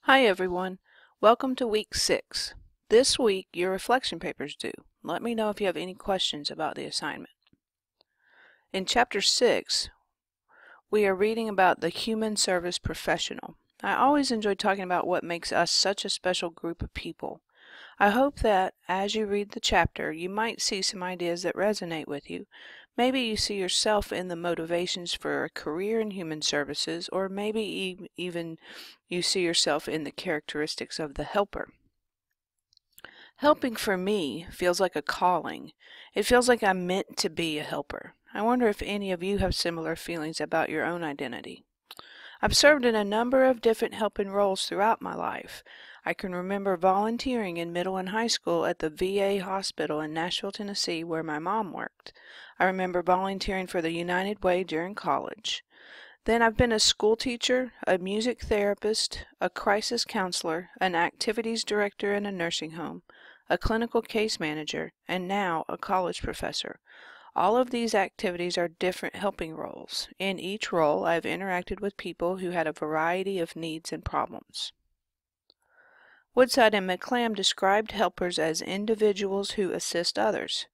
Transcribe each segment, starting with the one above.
Hi everyone, welcome to week 6. This week your reflection paper is due. Let me know if you have any questions about the assignment. In chapter 6, we are reading about the human service professional. I always enjoy talking about what makes us such a special group of people. I hope that as you read the chapter, you might see some ideas that resonate with you. Maybe you see yourself in the motivations for a career in human services, or maybe even you see yourself in the characteristics of the helper. Helping for me feels like a calling. It feels like I'm meant to be a helper. I wonder if any of you have similar feelings about your own identity. I've served in a number of different helping roles throughout my life. I can remember volunteering in middle and high school at the VA hospital in Nashville, Tennessee, where my mom worked. I remember volunteering for the United Way during college. Then I've been a school teacher, a music therapist, a crisis counselor, an activities director in a nursing home, a clinical case manager, and now a college professor. All of these activities are different helping roles. In each role, I have interacted with people who had a variety of needs and problems. Woodside and McClam described helpers as individuals who assist others.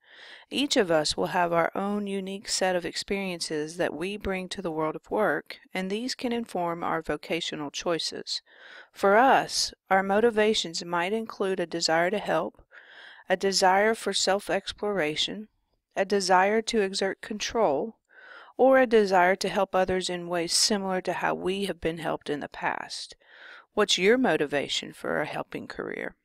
Each of us will have our own unique set of experiences that we bring to the world of work, and these can inform our vocational choices. For us, our motivations might include a desire to help, a desire for self-exploration, a desire to exert control, or a desire to help others in ways similar to how we have been helped in the past. What's your motivation for a helping career?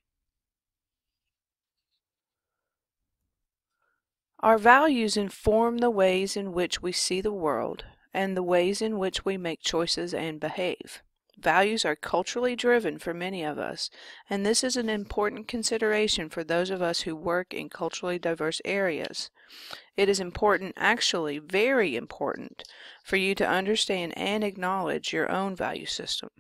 Our values inform the ways in which we see the world and the ways in which we make choices and behave. Values are culturally driven for many of us, and this is an important consideration for those of us who work in culturally diverse areas. It is important, actually very important, for you to understand and acknowledge your own value system.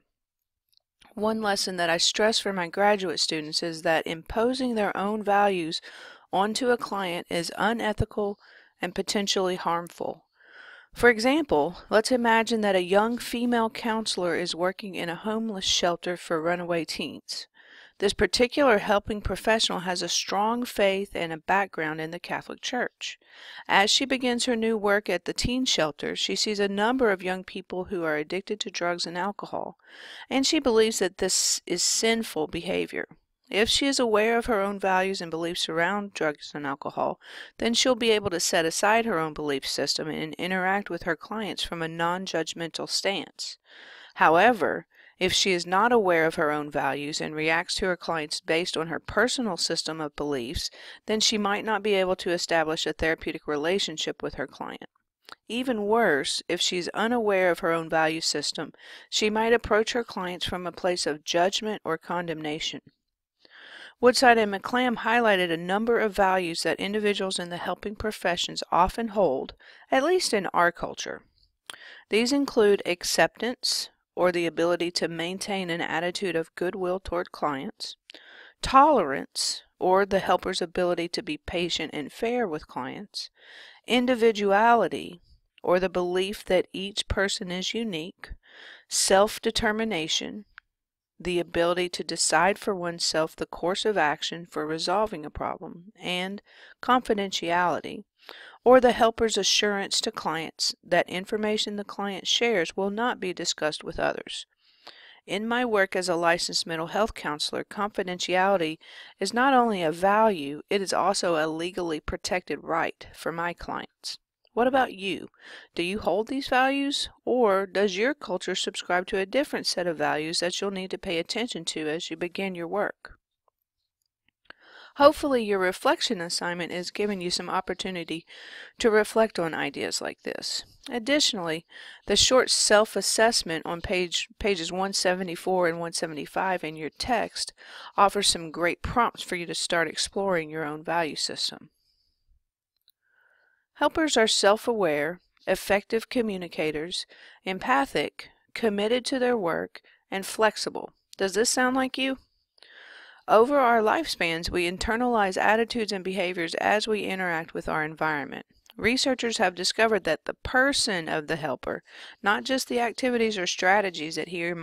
One lesson that I stress for my graduate students is that imposing their own values onto a client is unethical and potentially harmful. For example, let's imagine that a young female counselor is working in a homeless shelter for runaway teens. This particular helping professional has a strong faith and a background in the Catholic Church. As she begins her new work at the teen shelter, she sees a number of young people who are addicted to drugs and alcohol, and she believes that this is sinful behavior. If she is aware of her own values and beliefs around drugs and alcohol, then she'll be able to set aside her own belief system and interact with her clients from a non-judgmental stance. However, if she is not aware of her own values and reacts to her clients based on her personal system of beliefs, then she might not be able to establish a therapeutic relationship with her client. Even worse, if she is unaware of her own value system, she might approach her clients from a place of judgment or condemnation. Woodside and McClam highlighted a number of values that individuals in the helping professions often hold, at least in our culture. These include acceptance, or the ability to maintain an attitude of goodwill toward clients, tolerance, or the helper's ability to be patient and fair with clients, individuality, or the belief that each person is unique, self-determination, the ability to decide for oneself the course of action for resolving a problem, and confidentiality, or the helper's assurance to clients that information the client shares will not be discussed with others. In my work as a licensed mental health counselor, confidentiality is not only a value, it is also a legally protected right for my clients. What about you? Do you hold these values, or does your culture subscribe to a different set of values that you'll need to pay attention to as you begin your work? Hopefully your reflection assignment is giving you some opportunity to reflect on ideas like this. Additionally, the short self-assessment on pages 174 and 175 in your text offers some great prompts for you to start exploring your own value system. Helpers are self-aware, effective communicators, empathic, committed to their work, and flexible. Does this sound like you? Over our lifespans, we internalize attitudes and behaviors as we interact with our environment. Researchers have discovered that the person of the helper, not just the activities or strategies that he or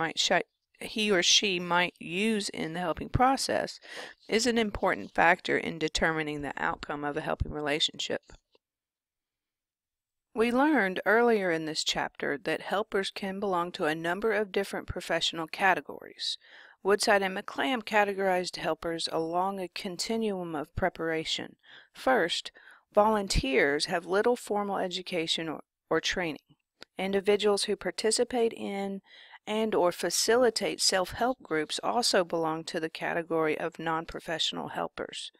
he or she might use in the helping process is an important factor in determining the outcome of a helping relationship. We learned earlier in this chapter that helpers can belong to a number of different professional categories. Woodside and McClam categorized helpers along a continuum of preparation. First, volunteers have little formal education or training. Individuals who participate in and/or facilitate self-help groups also belong to the category of non-professional helpers.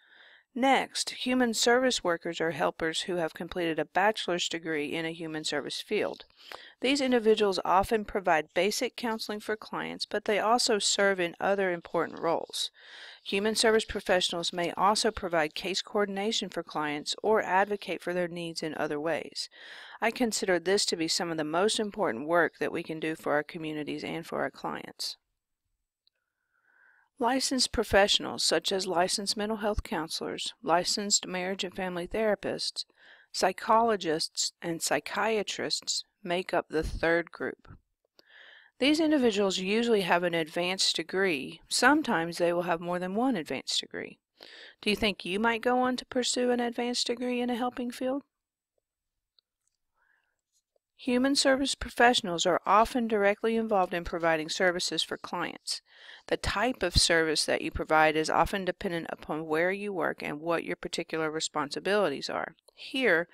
Next, human service workers are helpers who have completed a bachelor's degree in a human service field. These individuals often provide basic counseling for clients, but they also serve in other important roles. Human service professionals may also provide case coordination for clients or advocate for their needs in other ways. I consider this to be some of the most important work that we can do for our communities and for our clients. Licensed professionals, such as licensed mental health counselors, licensed marriage and family therapists, psychologists, and psychiatrists, make up the third group. These individuals usually have an advanced degree. Sometimes they will have more than one advanced degree. Do you think you might go on to pursue an advanced degree in a helping field? Human service professionals are often directly involved in providing services for clients. The type of service that you provide is often dependent upon where you work and what your particular responsibilities are. Here,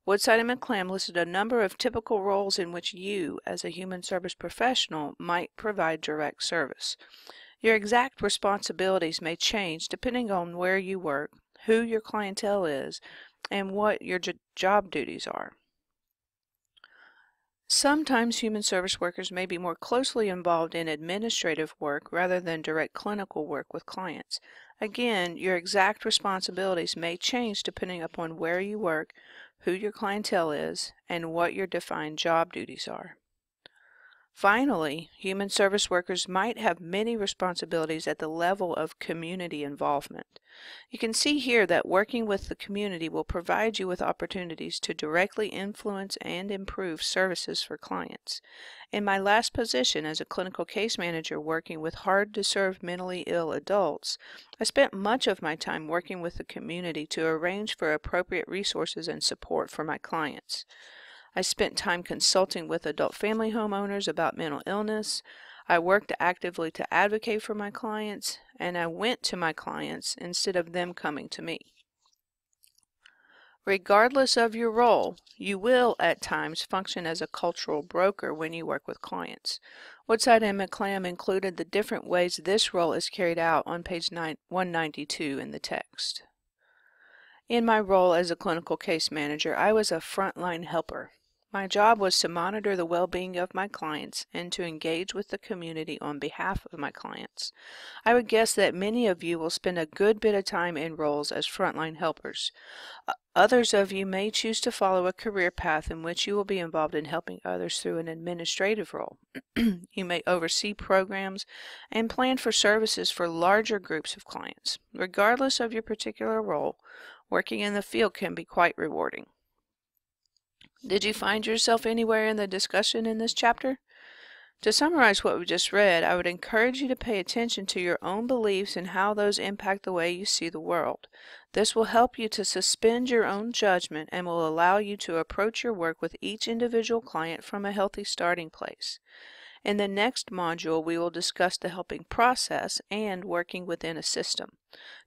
Woodside and McClam listed a number of typical roles in which you, as a human service professional, might provide direct service. Your exact responsibilities may change depending on where you work, who your clientele is, and what your job duties are. Sometimes human service workers may be more closely involved in administrative work rather than direct clinical work with clients. Again, your exact responsibilities may change depending upon where you work, who your clientele is, and what your defined job duties are. Finally, human service workers might have many responsibilities at the level of community involvement. You can see here that working with the community will provide you with opportunities to directly influence and improve services for clients. In my last position as a clinical case manager working with hard-to-serve mentally ill adults, I spent much of my time working with the community to arrange for appropriate resources and support for my clients. I spent time consulting with adult family homeowners about mental illness. I worked actively to advocate for my clients, and I went to my clients instead of them coming to me. Regardless of your role, you will at times function as a cultural broker when you work with clients. Woodside and McClam included the different ways this role is carried out on page 192 in the text. In my role as a clinical case manager, I was a frontline helper. My job was to monitor the well-being of my clients and to engage with the community on behalf of my clients. I would guess that many of you will spend a good bit of time in roles as frontline helpers. Others of you may choose to follow a career path in which you will be involved in helping others through an administrative role. You may oversee programs and plan for services for larger groups of clients. Regardless of your particular role, working in the field can be quite rewarding. Did you find yourself anywhere in the discussion in this chapter? To summarize what we just read, I would encourage you to pay attention to your own beliefs and how those impact the way you see the world. This will help you to suspend your own judgment and will allow you to approach your work with each individual client from a healthy starting place. In the next module, we will discuss the helping process and working within a system.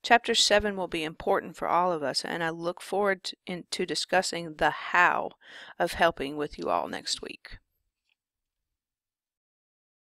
Chapter 7 will be important for all of us, and I look forward to discussing the how of helping with you all next week.